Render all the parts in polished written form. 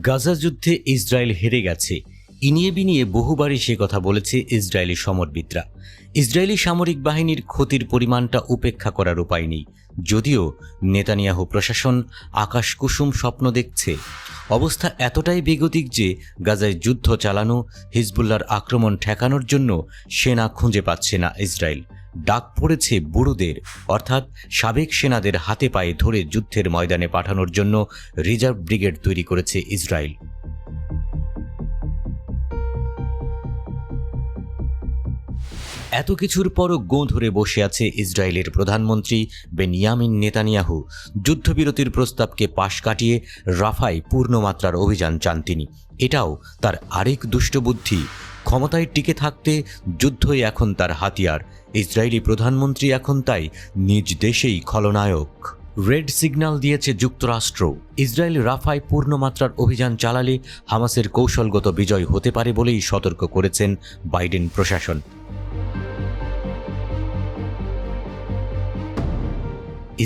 গাজা যুদ্ধে ইসরায়েল হেরে গেছে ইনিয়ে বিনিয়ে বহুবারই সে কথা বলেছে ইসরায়েলি সমরবিদরা। ইসরায়েলি সামরিক বাহিনীর ক্ষতির পরিমাণটা উপেক্ষা করার উপায় নেই, যদিও নেতানিয়াহু প্রশাসন আকাশকুসুম স্বপ্ন দেখছে। অবস্থা এতটাই বেগতিক যে গাজায় যুদ্ধ চালানো, হিজবুল্লাহর আক্রমণ ঠেকানোর জন্য সেনা খুঁজে পাচ্ছে না ইসরায়েল। ডাক পড়েছে বুড়োদের, অর্থাৎ সাবেক সেনাদের হাতে পায়ে ধরে যুদ্ধের ময়দানে পাঠানোর জন্য রিজার্ভ ব্রিগেড তৈরি করেছে ইসরায়েল। এত কিছুর পরও গোঁ ধরে বসে আছে ইসরায়েলের প্রধানমন্ত্রী বেনিয়ামিন নেতানিয়াহু। যুদ্ধবিরতির প্রস্তাবকে পাশ কাটিয়ে রাফায় পূর্ণমাত্রার অভিযান চান তিনি। এটাও তার আরেক দুষ্টবুদ্ধি। ক্ষমতায় টিকে থাকতে যুদ্ধই এখন তার হাতিয়ার। ইসরায়েলি প্রধানমন্ত্রী এখন তাই নিজ দেশেই খলনায়ক। রেড সিগন্যাল দিয়েছে যুক্তরাষ্ট্র। ইসরায়েল রাফায় পূর্ণমাত্রার অভিযান চালালে হামাসের কৌশলগত বিজয় হতে পারে বলেই সতর্ক করেছেন বাইডেন প্রশাসন।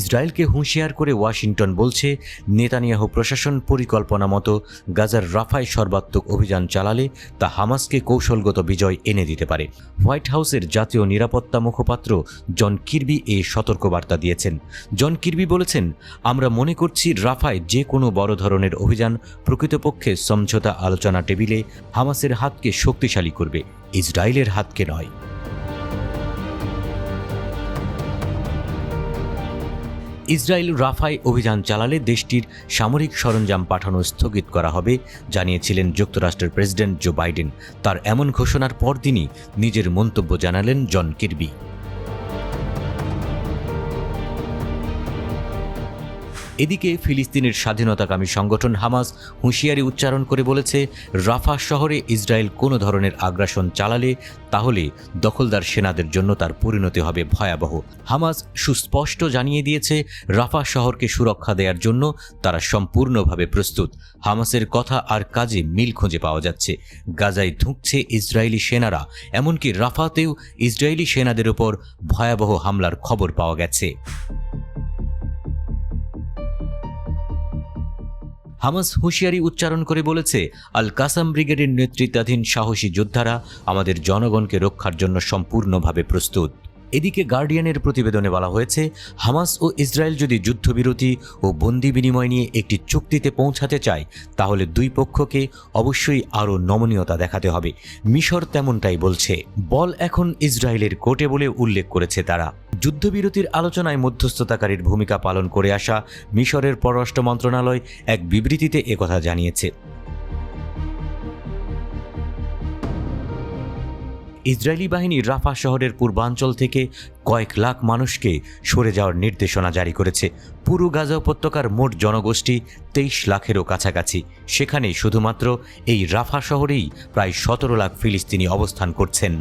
ইসরায়েলকে হুঁশিয়ার করে ওয়াশিংটন বলছে, নেতানিয়াহু প্রশাসন পরিকল্পনা মতো গাজার রাফায় সর্বাত্মক অভিযান চালালে তা হামাসকে কৌশলগত বিজয় এনে দিতে পারে। হোয়াইট হাউসের জাতীয় নিরাপত্তা মুখপাত্র জন কির্বি এই সতর্কবার্তা দিয়েছেন। জন কির্বি বলেছেন, আমরা মনে করছি রাফায় যে কোনো বড় ধরনের অভিযান প্রকৃতপক্ষে সমঝোতা আলোচনা টেবিলে হামাসের হাতকে শক্তিশালী করবে, ইসরায়েলের হাতকে নয়। ইসরায়েল রাফায় অভিযান চালালে দেশটির সামরিক সরঞ্জাম পাঠানো স্থগিত করা হবে, জানিয়েছিলেন যুক্তরাষ্ট্রের প্রেসিডেন্ট জো বাইডেন। তার এমন ঘোষণার পরদিনই নিজের মন্তব্য জানালেন জন কির্বি। এদিকে ফিলিস্তিনের স্বাধীনতাকামী সংগঠন হামাস হুঁশিয়ারি উচ্চারণ করে বলেছে, রাফা শহরে ইসরায়েল কোনো ধরনের আগ্রাসন চালালে তাহলে দখলদার সেনাদের জন্য তার পরিণতি হবে ভয়াবহ। হামাস সুস্পষ্ট জানিয়ে দিয়েছে, রাফা শহরকে সুরক্ষা দেওয়ার জন্য তারা সম্পূর্ণভাবে প্রস্তুত। হামাসের কথা আর কাজে মিল খুঁজে পাওয়া যাচ্ছে। গাজায় ঢুকছে ইসরায়েলি সেনারা, এমনকি রাফাতেও ইসরায়েলি সেনাদের উপর ভয়াবহ হামলার খবর পাওয়া গেছে। হামাস হুঁশিয়ারি উচ্চারণ করে বলেছে, আল কাসাম ব্রিগেডের নেতৃত্বাধীন সাহসী যোদ্ধারা আমাদের জনগণকে রক্ষার জন্য সম্পূর্ণভাবে প্রস্তুত। এদিকে গার্ডিয়ানের প্রতিবেদনে বলা হয়েছে, হামাস ও ইসরায়েল যদি যুদ্ধবিরতি ও বন্দি বিনিময় নিয়ে একটি চুক্তিতে পৌঁছাতে চায় তাহলে দুই পক্ষকে অবশ্যই আরও নমনীয়তা দেখাতে হবে। মিশর তেমনটাই বলছে। বল এখন ইসরায়েলের কোর্টে বলে উল্লেখ করেছে তারা। যুদ্ধবিরতির আলোচনায় মধ্যস্থতাকারীর ভূমিকা পালন করে আসা মিশরের পররাষ্ট্র মন্ত্রণালয় এক বিবৃতিতে একথা জানিয়েছে। ইসরায়েলি বাহিনী রাফা শহরের পূর্বাঞ্চল থেকে কয়েক লাখ মানুষকে সরে যাওয়ার নির্দেশনা জারি করেছে। পুরো গাজা উপত্যকার মোট জনগোষ্ঠী 23 লাখেরও কাছাকাছি। সেখানে শুধুমাত্র এই রাফা শহরেই প্রায় 17 লাখ ফিলিস্তিনি অবস্থান করছেন।